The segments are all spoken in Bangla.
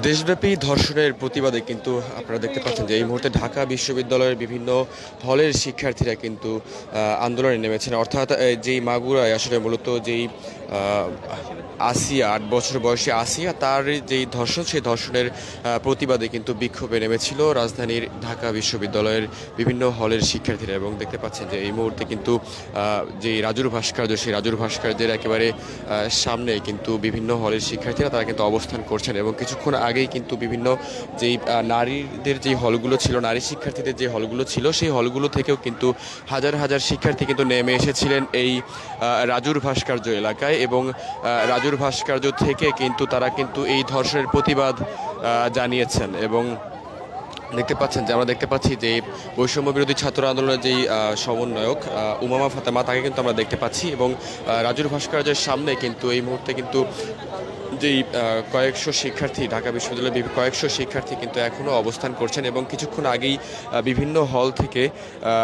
দেশব্যাপী ধর্ষণের প্রতিবাদে কিন্তু আপনারা দেখতে পাচ্ছেন যে এই মুহূর্তে ঢাকা বিশ্ববিদ্যালয়ের বিভিন্ন হলের শিক্ষার্থীরা কিন্তু আন্দোলনে নেমেছেন। অর্থাৎ যেই মাগুরায় আসলে মূলত যেই আসিয়া ৮ বছর বয়সী আসিয়া তার যেই ধর্ষণ সেই ধর্ষণের প্রতিবাদে কিন্তু বিক্ষোভে নেমেছিল রাজধানীর ঢাকা বিশ্ববিদ্যালয়ের বিভিন্ন হলের শিক্ষার্থীরা। এবং দেখতে পাচ্ছেন যে এই মুহূর্তে কিন্তু যেই রাজুর ভাস্কর্য সেই রাজুর ভাস্কর্যের একেবারে সামনে কিন্তু বিভিন্ন হলের শিক্ষার্থীরা তারা কিন্তু অবস্থান করছেন। এবং কিছুক্ষণ আগেই কিন্তু বিভিন্ন যেই নারীদের যেই হলগুলো ছিল, নারী শিক্ষার্থীদের যে হলগুলো ছিল সেই হলগুলো থেকেও কিন্তু হাজার হাজার শিক্ষার্থী কিন্তু নেমে এসেছিলেন এই রাজুর ভাস্কর্য এলাকায়। এবং রাজুর ভাস্কর্য থেকে কিন্তু তারা কিন্তু এই ধর্ষণের প্রতিবাদ জানিয়েছেন। এবং দেখতে পাচ্ছেন যে আমরা দেখতে পাচ্ছি যে বৈষম্য বিরোধী ছাত্র আন্দোলনের যেই সমন্বয়ক উমামা ফাতেমা তাকে কিন্তু আমরা দেখতে পাচ্ছি। এবং রাজুর ভাস্কর্যের সামনে কিন্তু এই মুহূর্তে কিন্তু যেই কয়েকশো শিক্ষার্থী ঢাকা বিশ্ববিদ্যালয়ের কয়েকশো শিক্ষার্থী কিন্তু এখনও অবস্থান করছেন। এবং কিছুক্ষণ আগেই বিভিন্ন হল থেকে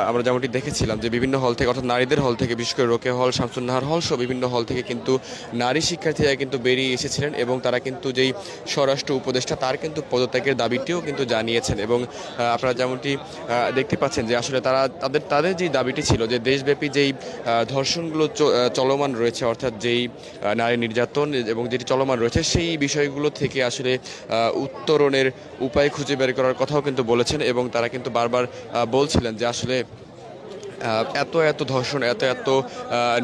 আমরা যেমনটি দেখেছিলাম যে বিভিন্ন হল থেকে অর্থাৎ নারীদের হল থেকে, বিশেষ করে রোকেয়া হল, শামসুন্নাহার হল সহ বিভিন্ন হল থেকে কিন্তু নারী শিক্ষার্থীরা কিন্তু বেরিয়ে এসেছিলেন। এবং তারা কিন্তু যেই স্বরাষ্ট্র উপদেষ্টা তার কিন্তু পদত্যাগের দাবিটিও কিন্তু জানিয়েছেন। এবং আপনারা যেমনটি দেখতে পাচ্ছেন যে আসলে তারা তাদের যেই দাবিটি ছিল যে দেশব্যাপী যেই ধর্ষণগুলো চলমান রয়েছে, অর্থাৎ যেই নারী নির্যাতন এবং যেটি চলমান রয়েছে সেই বিষয়গুলো থেকে আসলে উত্তরণের উপায় খুঁজে বের করার কথাও কিন্তু বলেছেন। এবং তারা কিন্তু বারবার বলছিলেন যে আসলে এত এত ধর্ষণ, এত এত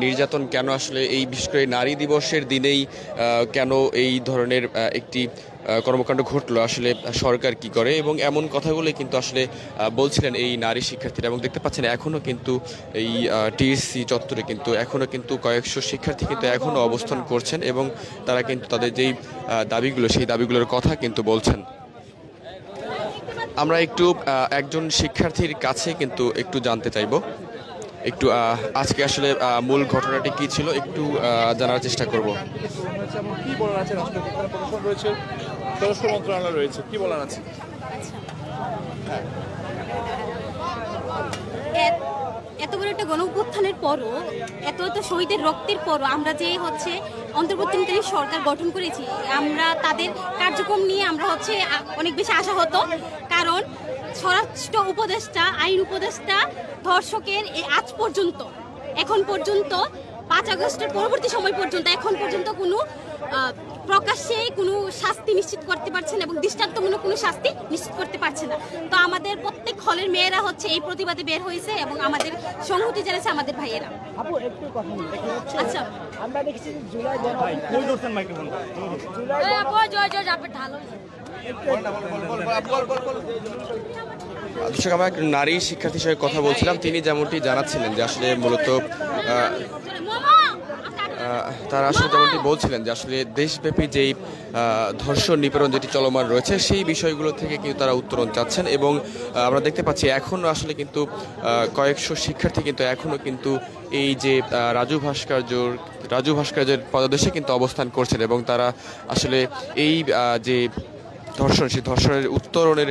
নির্যাতন কেন আসলে এই বিশেষ করে নারী দিবসের দিনেই কেন এই ধরনের একটি কর্মকাণ্ড ঘটলো, আসলে সরকার কি করে, এবং এমন কথাগুলো কিন্তু আসলে বলছিলেন এই নারী শিক্ষার্থীরা। এবং দেখতে পাচ্ছেন এখনও কিন্তু এই টিএসসি চত্বরে কিন্তু এখনও কিন্তু কয়েকশো শিক্ষার্থী কিন্তু এখনও অবস্থান করছেন। এবং তারা কিন্তু তাদের যেই দাবিগুলো সেই দাবিগুলোর কথা কিন্তু বলছেন। আমরা একটু একজন শিক্ষার্থীর কাছে কিন্তু একটু জানতে চাইব, একটু আজকে আসলে মূল ঘটনাটি কি ছিল একটু জানার চেষ্টা করব। কি বলার আছে, রয়েছে স্বরাষ্ট্র মন্ত্রণালয় রয়েছে, কি বলার আছে? এত বড় একটা গণ অভ্যুত্থানের পরও, এত এত শহীদের রক্তের পরও আমরা যে অন্তর্বর্তীকালীন সরকার গঠন করেছি, আমরা তাদের কার্যক্রম নিয়ে আমরা অনেক বেশি আশাহত। কারণ স্বরাষ্ট্র উপদেষ্টা, আইন উপদেষ্টা ধর্ষকের আজ পর্যন্ত, এখন পর্যন্ত ৫ আগস্টের পরবর্তী সময় পর্যন্ত এখন পর্যন্ত কোনো প্রকাশ্যে কোনো শাস্তি নিশ্চিত করতে পারছে না এবং দৃষ্টান্তমূলক কোনো শাস্তি নিশ্চিত করতে পারছে না। তো আমাদের প্রত্যেক হলের মেয়েরা এই প্রতিবাদে বের হয়েছে এবং আমাদের সংহতি জানাচ্ছে আমাদের ভাইয়েরা। আচ্ছা, আমরা দেখছি জুলাই দর্শক, আমরা এক নারী শিক্ষার্থীর সঙ্গে কথা বলছিলাম। তিনি যেমনটি জানাচ্ছিলেন যে আসলে মূলত তারা আসলে যেমনটি বলছিলেন যে আসলে দেশব্যাপী যেই ধর্ষণ নিপীড়ন যেটি চলমান রয়েছে সেই বিষয়গুলো থেকে কিন্তু তারা উত্তরণ চাচ্ছেন। এবং আমরা দেখতে পাচ্ছি এখনও আসলে কিন্তু কয়েকশো শিক্ষার্থী কিন্তু এখনও কিন্তু এই যে রাজু ভাস্কর্যের পদদেশে কিন্তু অবস্থান করছেন। এবং তারা আসলে এই যে ধর্ষণ সেই ধর্ষণের উত্তরণের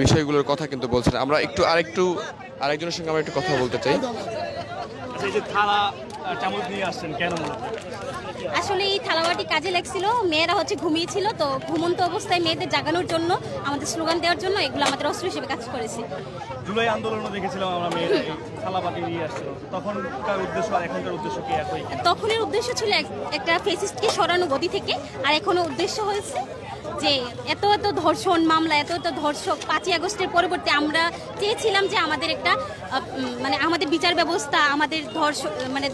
বিষয়গুলোর কথা কিন্তু বলছেন। আমরা একটু আরেকজনের সঙ্গে আমরা একটু কথা বলতে চাই। আসলে এই থালাবাটি কাজে লাগছিল, মেয়েরা ঘুমিয়েছিল, তো ঘুমন্ত অবস্থায় মেয়েদের জাগানোর জন্য, আমাদের স্লোগান দেওয়ার জন্য এগুলো আমাদের অস্ত্র হিসেবে কাজ করেছে। জুলাই আন্দোলনও দেখেছিলাম আমরা, মেয়েরা থালাবাটি নিয়ে আসছিল, তখনকার উদ্দেশ্য আর এখনকার উদ্দেশ্য কি একই? তখনের উদ্দেশ্য ছিল একটা ফেসিস্টকে সরানো গদি থেকে, আর এখনো উদ্দেশ্য হয়েছে যে এত এত ধর্ষণ মামলা, এত এত ধর্ষক ৫ই আগস্টের পরবর্তী আমরা চেয়েছিলাম যে আমাদের একটা আমাদের বিচার ব্যবস্থা, আমাদের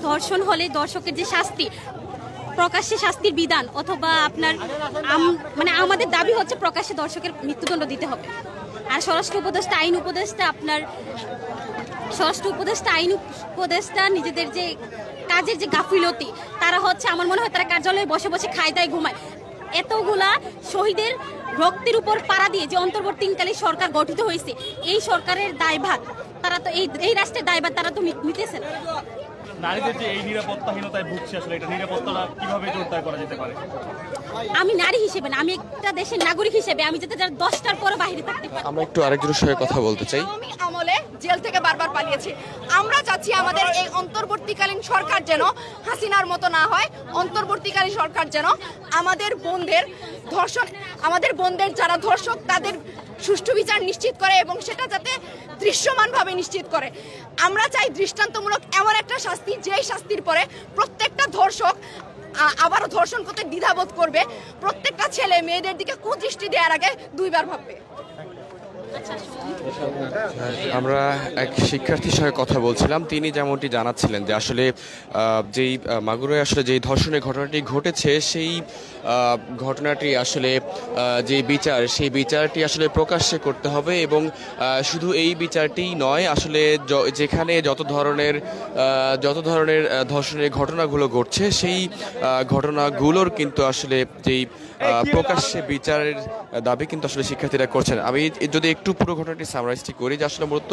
ধর্ষণ হলে দর্শকের যে শাস্তি, প্রকাশ্যে শাস্তির বিধান, অথবা আপনার আমাদের দাবি হচ্ছে প্রকাশ্যে দর্শকের মৃত্যুদণ্ড দিতে হবে। আর স্বরাষ্ট্র উপদেষ্টা, আইন উপদেষ্টা নিজেদের যে কাজের যে গাফিলতি, তারা আমার মনে হয় তারা কার্যালয়ে বসে বসে খায় দায় ঘুমায়। এতগুলা শহীদের রক্তের উপর পাড়া দিয়ে যে অন্তর্বর্তীকালীন সরকার গঠিত হয়েছে, এই সরকারের দায়ভার তারা তো এই রাষ্ট্রের দায়ভার তারা তো নিতেছেন। নারীদের যে এই নিরাপত্তাহীনতায় ভুগছে, আসলে এটা নিরাপত্তাটা কিভাবে জোরদার করা যেতে পারে? আমি নারী হিসেবে না, আমি একটা দেশের নাগরিক হিসেবে আমি যাতে 10টার পরে বাইরে থাকতে পারি। আমরা একটু আরেকজনের সঙ্গে কথা বলতে চাই। আওয়ামী আমলে জেল থেকে বারবার পালিয়েছে। আমরা চাচ্ছি আমাদের এই অন্তর্বর্তীকালীন সরকার যেন হাসিনার মতো না হয়। অন্তর্বর্তীকালীন সরকার যেন আমাদের বোনদের যারা ধর্ষক তাদের সুষ্ঠু বিচার নিশ্চিত করে এবং সেটা যাতে দৃশ্যমানভাবে নিশ্চিত করে। আমরা চাই দৃষ্টান্তমূলক এমন একটা শাস্তি, যেই শাস্তির পরে প্রত্যেকটা ধর্ষক আবারও ধর্ষণ করতে দ্বিধাবোধ করবে। প্রত্যেকটা ছেলে মেয়েদের দিকে কুদৃষ্টি দেওয়ার আগে দুইবার ভাববে। আমরা এক শিক্ষার্থীর সঙ্গে কথা বলছিলাম, তিনি যেমনটি জানাচ্ছিলেন যে আসলে যেই মাগুরায় আসলে যেই ধর্ষণের ঘটনাটি ঘটেছে সেই ঘটনাটি আসলে যে বিচার, সেই বিচারটি আসলে প্রকাশ্যে করতে হবে এবং শুধু এই বিচারটি নয়, আসলে যেখানে যত ধরনের ধর্ষণের ঘটনাগুলো ঘটছে সেই ঘটনাগুলোর কিন্তু আসলে যেই প্রকাশ্যে বিচারের দাবি কিন্তু আসলে শিক্ষার্থীরা করছেন। আমি যদি একটু পুরো ঘটনাটি সামারাইজটি করি, যে আসলে মূলত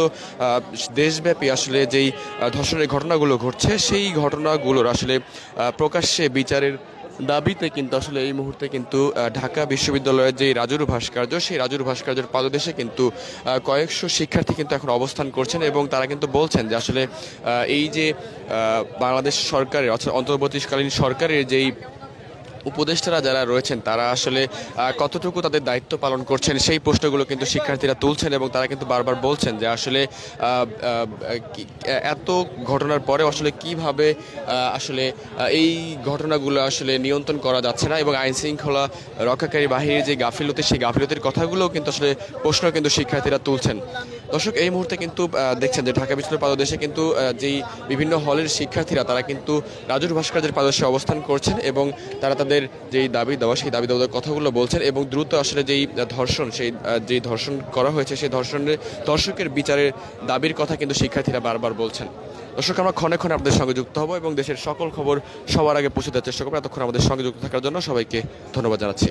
দেশব্যাপী আসলে যেই ধর্ষণের ঘটনাগুলো ঘটছে সেই ঘটনাগুলোর আসলে প্রকাশ্যে বিচারের দাবিতে কিন্তু আসলে এই মুহূর্তে কিন্তু ঢাকা বিশ্ববিদ্যালয়ের যে রাজুর ভাস্কর্য, সেই রাজুর ভাস্কর্যের পাদদেশে কিন্তু কয়েকশো শিক্ষার্থী কিন্তু এখন অবস্থান করছেন এবং তারা কিন্তু বলছেন যে আসলে এই যে বাংলাদেশ সরকারের অর্থাৎ অন্তর্বর্তীকালীন সরকারের যেই উপদেষ্টারা যারা রয়েছেন তারা আসলে কতটুকু তাদের দায়িত্ব পালন করছেন সেই প্রশ্নগুলো কিন্তু শিক্ষার্থীরা তুলছেন এবং তারা কিন্তু বারবার বলছেন যে আসলে এত ঘটনার পরে আসলে কিভাবে আসলে এই ঘটনাগুলো আসলে নিয়ন্ত্রণ করা যাচ্ছে না এবং আইন শৃঙ্খলা রক্ষাকারী বাহিনীর যে গাফিলতি, সেই গাফিলতির কথাগুলোও কিন্তু আসলে প্রশ্ন কিন্তু শিক্ষার্থীরা তুলছেন। দর্শক, এই মুহূর্তে কিন্তু দেখছেন যে ঢাকা বিশ্ববিদ্যালয়ের পাদদেশে কিন্তু যেই বিভিন্ন হলের শিক্ষার্থীরা তারা কিন্তু রাজুর ভাস্কর্যের পাদদেশে অবস্থান করছেন এবং তারা তাদের যেই দাবি দেওয়া সেই দাবি দেওয়ার কথাগুলো বলছেন এবং দ্রুত আসলে যেই ধর্ষণ, সেই যেই ধর্ষণ করা হয়েছে সেই ধর্ষকের বিচারের দাবির কথা কিন্তু শিক্ষার্থীরা বারবার বলছেন। দর্শক, আমরা ক্ষণে ক্ষণে আপনাদের সঙ্গে যুক্ত হব এবং দেশের সকল খবর সবার আগে পৌঁছে দেওয়ার চেষ্টা করবো। এতক্ষণ আমাদের সঙ্গে যুক্ত থাকার জন্য সবাইকে ধন্যবাদ জানাচ্ছি।